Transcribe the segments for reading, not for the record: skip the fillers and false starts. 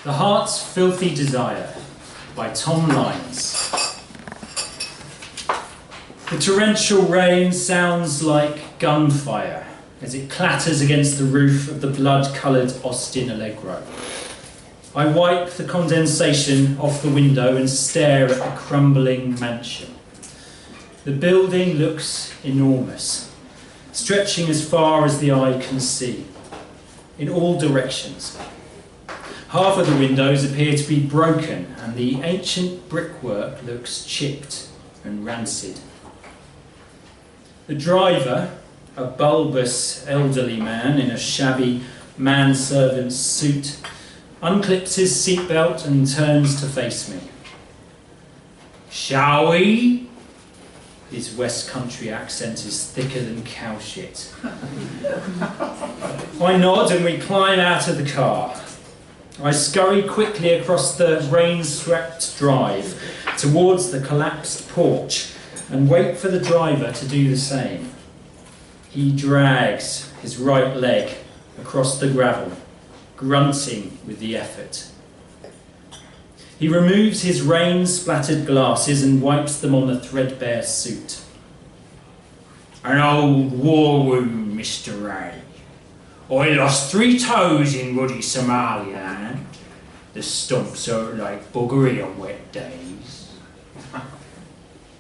The Heart's Filthy Desire by Tom Leins. The torrential rain sounds like gunfire as it clatters against the roof of the blood-coloured Austin Allegro. I wipe the condensation off the window and stare at the crumbling mansion. The building looks enormous, stretching as far as the eye can see, in all directions. Half of the windows appear to be broken, and the ancient brickwork looks chipped and rancid. The driver, a bulbous elderly man in a shabby manservant's suit, unclips his seatbelt and turns to face me. "Shall we?" His West Country accent is thicker than cow shit. I nod and we climb out of the car. I scurry quickly across the rain-swept drive towards the collapsed porch and wait for the driver to do the same. He drags his right leg across the gravel, grunting with the effort. He removes his rain-splattered glasses and wipes them on the threadbare suit. "An old war wound, Mr. Ray. I lost 3 toes in ruddy Somaliland. The stumps hurt like buggery on wet days."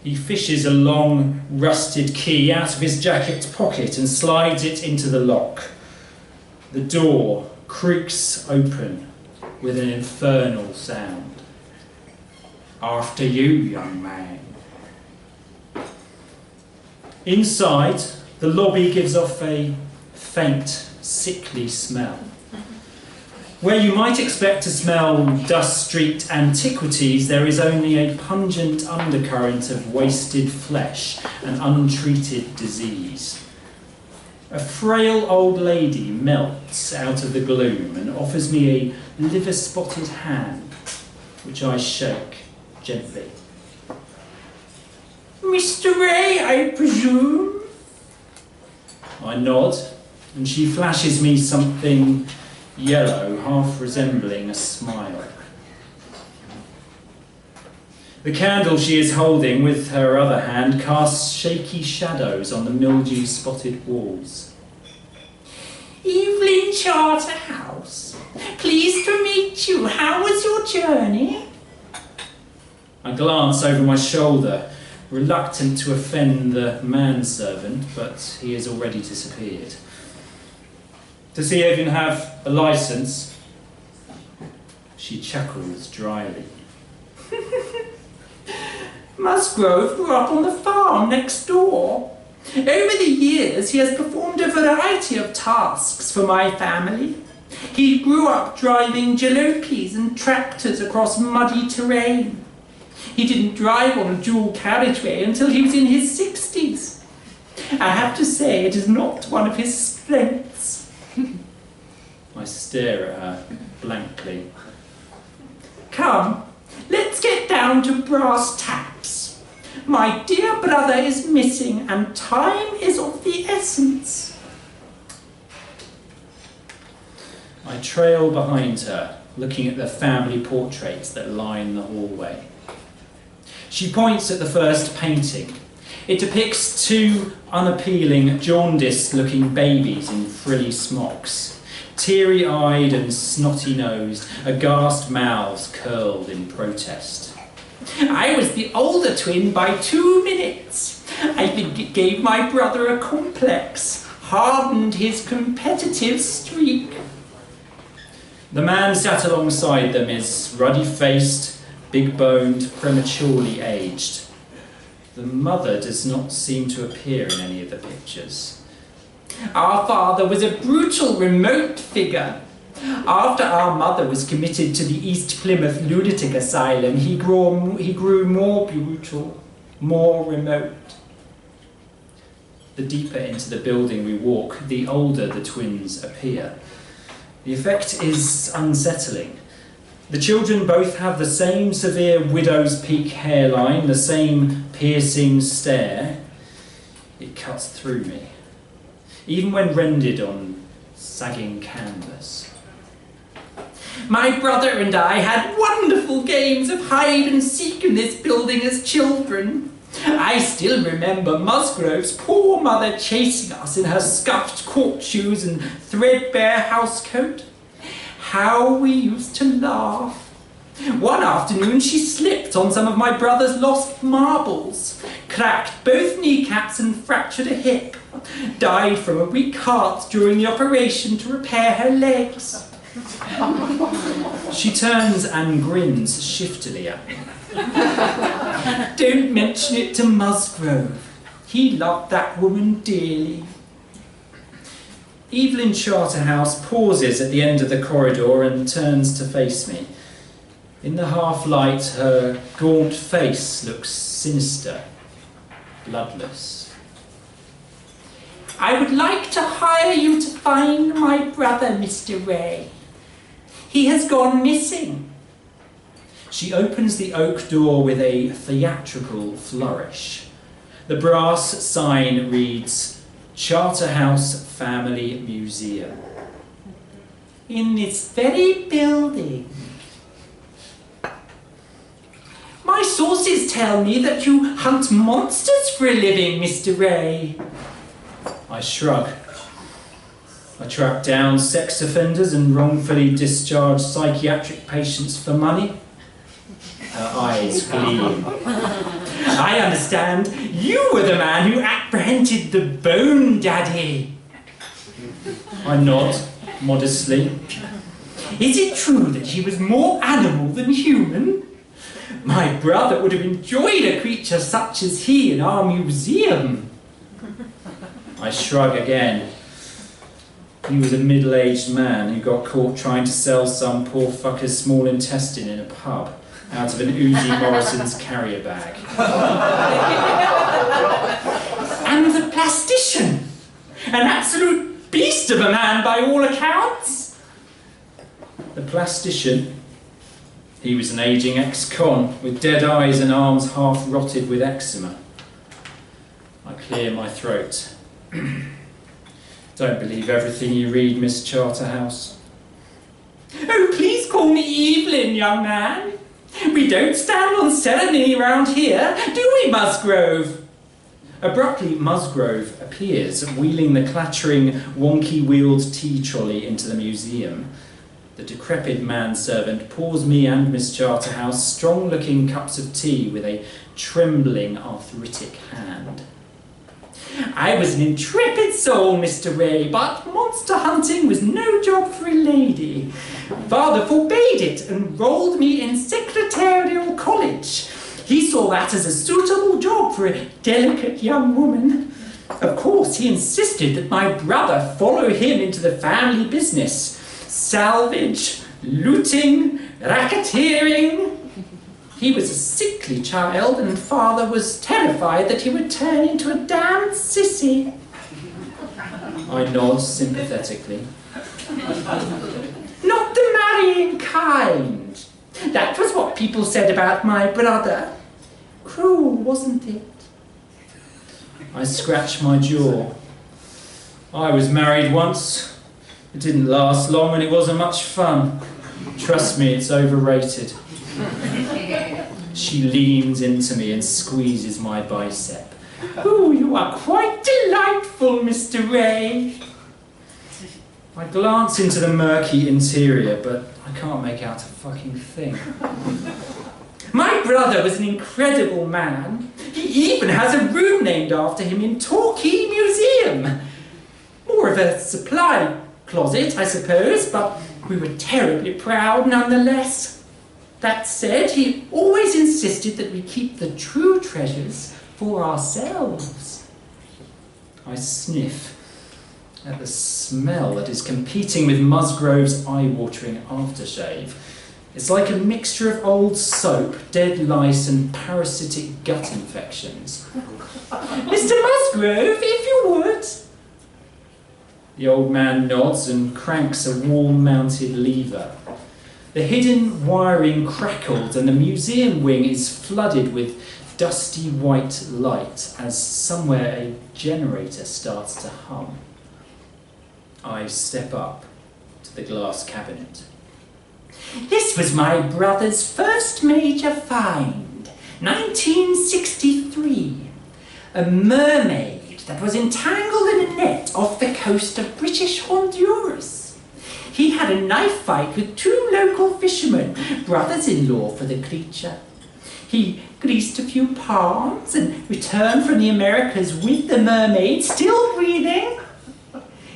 He fishes a long, rusted key out of his jacket pocket and slides it into the lock. The door creaks open with an infernal sound. "After you, young man." Inside, the lobby gives off a faint, sickly smell. Where you might expect to smell dust-streaked antiquities, there is only a pungent undercurrent of wasted flesh and untreated disease. A frail old lady melts out of the gloom and offers me a liver-spotted hand, which I shake gently. "Mr. Ray, I presume?" I nod, and she flashes me something yellow, half resembling a smile. The candle she is holding with her other hand casts shaky shadows on the mildew-spotted walls. "Evelyn Charterhouse, pleased to meet you. How was your journey?" I glance over my shoulder, reluctant to offend the manservant, but he has already disappeared. "Does he even have a license?" She chuckles dryly. "Musgrove grew up on the farm next door. Over the years he has performed a variety of tasks for my family. He grew up driving jalopies and tractors across muddy terrain. He didn't drive on a dual carriageway until he was in his 60s. I have to say it is not one of his strengths." I stare at her blankly. "Come, let's get down to brass tacks. My dear brother is missing and time is of the essence." I trail behind her, looking at the family portraits that line the hallway. She points at the first painting. It depicts 2 unappealing, jaundiced-looking babies in frilly smocks, teary-eyed and snotty-nosed, aghast mouths curled in protest. "I was the older twin by 2 minutes. I think it gave my brother a complex, hardened his competitive streak." The man sat alongside them is ruddy-faced, big-boned, prematurely aged. The mother does not seem to appear in any of the pictures. "Our father was a brutal, remote figure. After our mother was committed to the East Plymouth Lunatic Asylum, he grew more brutal, more remote." The deeper into the building we walk, the older the twins appear. The effect is unsettling. The children both have the same severe widow's peak hairline, the same piercing stare. It cuts through me, even when rendered on sagging canvas. My brother and I had wonderful games of hide and seek in this building as children. I still remember Musgrove's poor mother chasing us in her scuffed court shoes and threadbare housecoat. How we used to laugh. One afternoon she slipped on some of my brother's lost marbles, cracked both kneecaps and fractured a hip, died from a weak heart during the operation to repair her legs. She turns and grins shiftily at me. Don't mention it to Musgrove. He loved that woman dearly. Evelyn Charterhouse pauses at the end of the corridor and turns to face me. In the half-light, her gaunt face looks sinister, bloodless. I would like to hire you to find my brother, Mr. Ray. He has gone missing. She opens the oak door with a theatrical flourish. The brass sign reads, Charterhouse Family Museum. In this very building. My sources tell me that you hunt monsters for a living, Mr. Ray. I shrug. I track down sex offenders and wrongfully discharge psychiatric patients for money. Her eyes gleam. I understand you were the man who apprehended the Bone Daddy. I nod, modestly. Is it true that he was more animal than human? My brother would have enjoyed a creature such as he in our museum. I shrug again. He was a middle-aged man who got caught trying to sell some poor fucker's small intestine in a pub out of an Uzi Morrison's carrier bag. And the plastician! An absolute beast of a man by all accounts! The plastician? He was an ageing ex-con with dead eyes and arms half rotted with eczema. I clear my throat. Don't believe everything you read, Miss Charterhouse. Oh, please call me Evelyn, young man. We don't stand on ceremony round here, do we, Musgrove? Abruptly, Musgrove appears, wheeling the clattering, wonky-wheeled tea trolley into the museum. The decrepit manservant pours me and Miss Charterhouse strong-looking cups of tea with a trembling, arthritic hand. I was an intrepid soul, Mr. Ray, but monster hunting was no job for a lady. Father forbade it and enrolled me in secretarial college. He saw that as a suitable job for a delicate young woman. Of course, he insisted that my brother follow him into the family business. Salvage, looting, racketeering. He was a sickly child, and father was terrified that he would turn into a damned sissy. I nod sympathetically. Not the marrying kind. That was what people said about my brother. Cruel, wasn't it? I scratch my jaw. I was married once. It didn't last long and it wasn't much fun. Trust me, it's overrated. She leans into me and squeezes my bicep. Oh, you are quite delightful, Mr. Ray. I glance into the murky interior, but I can't make out a fucking thing. My brother was an incredible man. He even has a room named after him in Torquay Museum. More of a supply closet, I suppose, but we were terribly proud nonetheless. That said, he always insisted that we keep the true treasures for ourselves. I sniff at the smell that is competing with Musgrove's eye-watering aftershave. It's like a mixture of old soap, dead lice and parasitic gut infections. Mr. Musgrove, if you would. The old man nods and cranks a wall-mounted lever. The hidden wiring crackles and the museum wing is flooded with dusty white light as somewhere a generator starts to hum. I step up to the glass cabinet. This was my brother's first major find, 1963. A mermaid that was entangled in a net off the coast of British Honduras. He had a knife fight with 2 local fishermen, brothers-in-law for the creature. He greased a few palms and returned from the Americas with the mermaid, still breathing,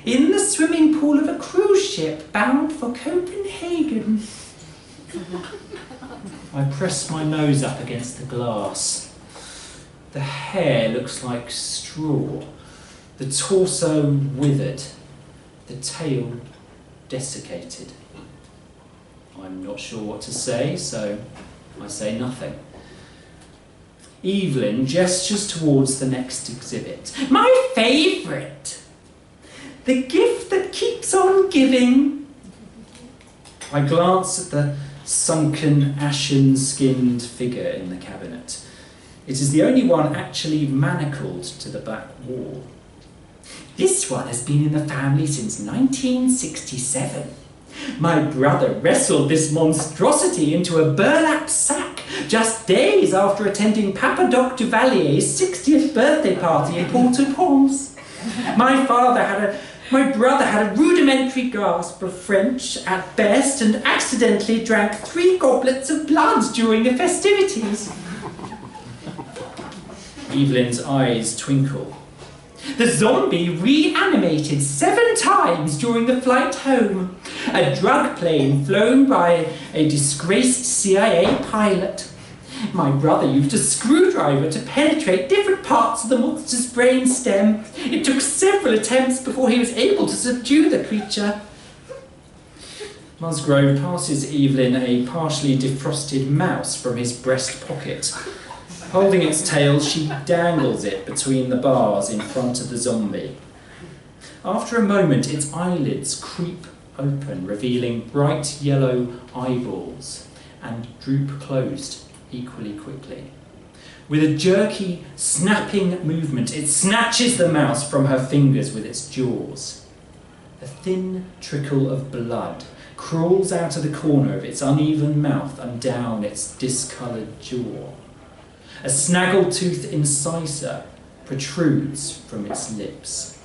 in the swimming pool of a cruise ship bound for Copenhagen. I press my nose up against the glass. The hair looks like straw, the torso withered, the tail desiccated. I'm not sure what to say, so I say nothing. Evelyn gestures towards the next exhibit. My favourite! The gift that keeps on giving. I glance at the sunken, ashen-skinned figure in the cabinet. It is the only one actually manacled to the back wall. This one has been in the family since 1967. My brother wrestled this monstrosity into a burlap sack just days after attending Papa Doc Duvalier's 60th birthday party in Port-au-Prince. My brother had a rudimentary grasp of French at best and accidentally drank 3 goblets of blood during the festivities. Evelyn's eyes twinkle. The zombie reanimated 7 times during the flight home. A drug plane flown by a disgraced CIA pilot. My brother used a screwdriver to penetrate different parts of the monster's brain stem. It took several attempts before he was able to subdue the creature. Musgrove passes Evelyn a partially defrosted mouse from his breast pocket. Holding its tail, she dangles it between the bars in front of the zombie. After a moment, its eyelids creep open, revealing bright yellow eyeballs, and droop closed equally quickly. With a jerky, snapping movement, it snatches the mouse from her fingers with its jaws. A thin trickle of blood crawls out of the corner of its uneven mouth and down its discoloured jaw. A snaggletooth incisor protrudes from its lips.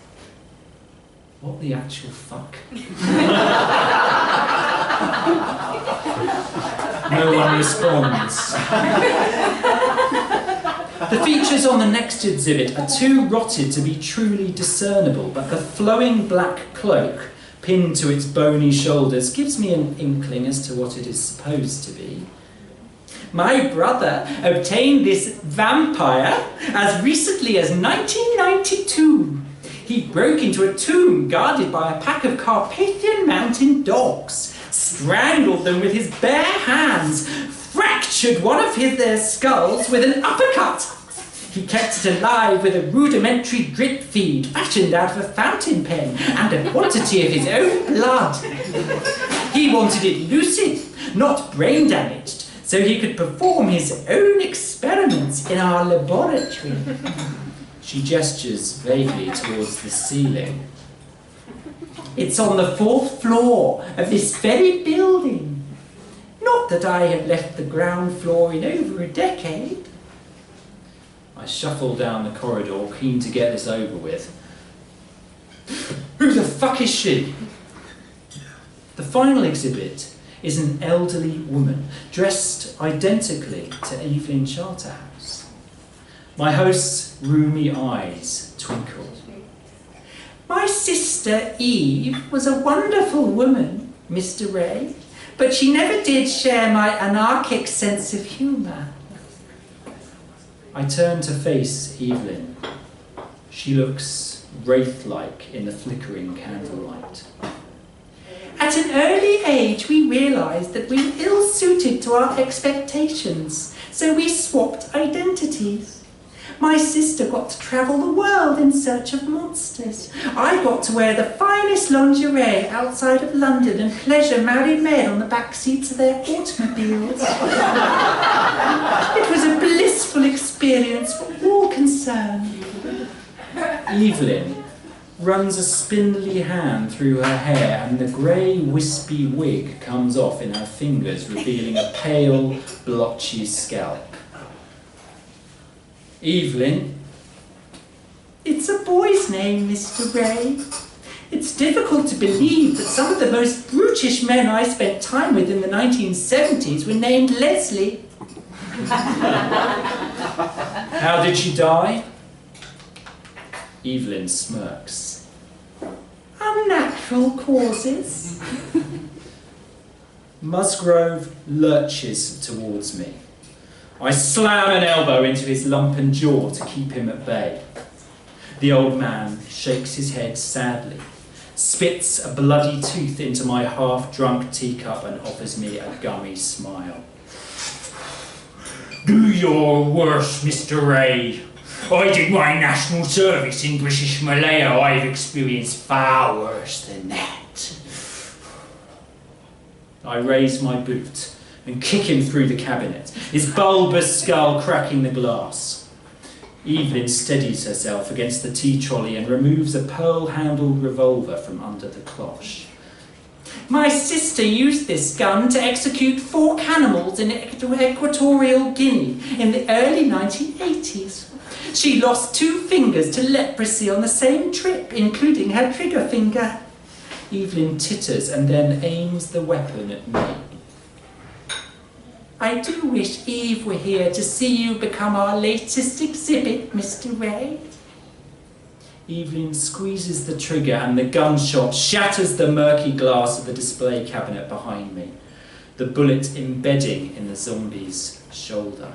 What the actual fuck? No one responds. The features on the next exhibit are too rotted to be truly discernible, but the flowing black cloak pinned to its bony shoulders gives me an inkling as to what it is supposed to be. My brother obtained this vampire as recently as 1992. He broke into a tomb guarded by a pack of Carpathian mountain dogs, strangled them with his bare hands, fractured one of their skulls with an uppercut. He kept it alive with a rudimentary drip feed fashioned out of a fountain pen and a quantity of his own blood. He wanted it lucid, not brain damaged, so he could perform his own experiments in our laboratory. She gestures vaguely towards the ceiling. It's on the 4th floor of this very building. Not that I have left the ground floor in over a decade. I shuffle down the corridor, keen to get this over with. Who the fuck is she? The final exhibit is an elderly woman, dressed identically to Evelyn Charterhouse. My host's rheumy eyes twinkle. My sister Eve was a wonderful woman, Mr. Ray, but she never did share my anarchic sense of humour. I turn to face Evelyn. She looks wraith-like in the flickering candlelight. At an early age, we realised that we were ill-suited to our expectations, so we swapped identities. My sister got to travel the world in search of monsters. I got to wear the finest lingerie outside of London and pleasure married men on the back seats of their automobiles. It was a blissful experience for all concerned. Evelyn, runs a spindly hand through her hair, and the grey, wispy wig comes off in her fingers, revealing a pale, blotchy scalp. Evelyn? It's a boy's name, Mr. Ray. It's difficult to believe that some of the most brutish men I spent time with in the 1970s were named Leslie. How did she die? Evelyn smirks. Unnatural causes. Musgrove lurches towards me. I slam an elbow into his lumpen jaw to keep him at bay. The old man shakes his head sadly, spits a bloody tooth into my half-drunk teacup and offers me a gummy smile. Do your worst, Mr. Ray. I did my national service in British Malaya. I've experienced far worse than that. I raise my boot and kick him through the cabinet, his bulbous skull cracking the glass. Evelyn steadies herself against the tea trolley and removes a pearl-handled revolver from under the cloche. My sister used this gun to execute 4 cannibals in Equatorial Guinea in the early 1980s. She lost 2 fingers to leprosy on the same trip, including her trigger finger. Evelyn titters and then aims the weapon at me. I do wish Eve were here to see you become our latest exhibit, Mr. Ray. Evelyn squeezes the trigger and the gunshot shatters the murky glass of the display cabinet behind me, the bullet embedding in the zombie's shoulder.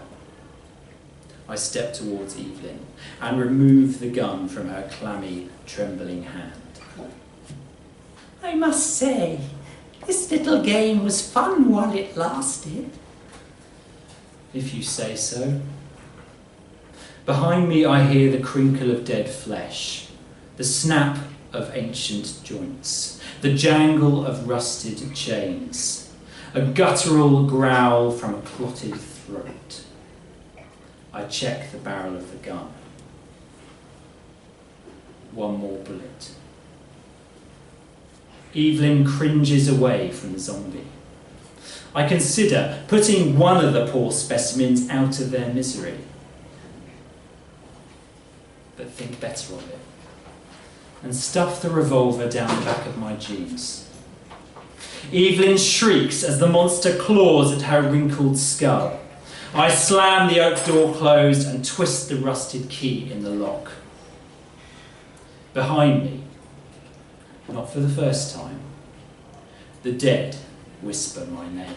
I step towards Evelyn and remove the gun from her clammy, trembling hand. I must say, this little game was fun while it lasted. If you say so. Behind me I hear the crinkle of dead flesh, the snap of ancient joints, the jangle of rusted chains, a guttural growl from a clotted throat. I check the barrel of the gun. One more bullet. Evelyn cringes away from the zombie. I consider putting one of the poor specimens out of their misery. But think better of it, and stuff the revolver down the back of my jeans. Evelyn shrieks as the monster claws at her wrinkled skull. I slam the oak door closed and twist the rusted key in the lock. Behind me, not for the first time, the dead whisper my name.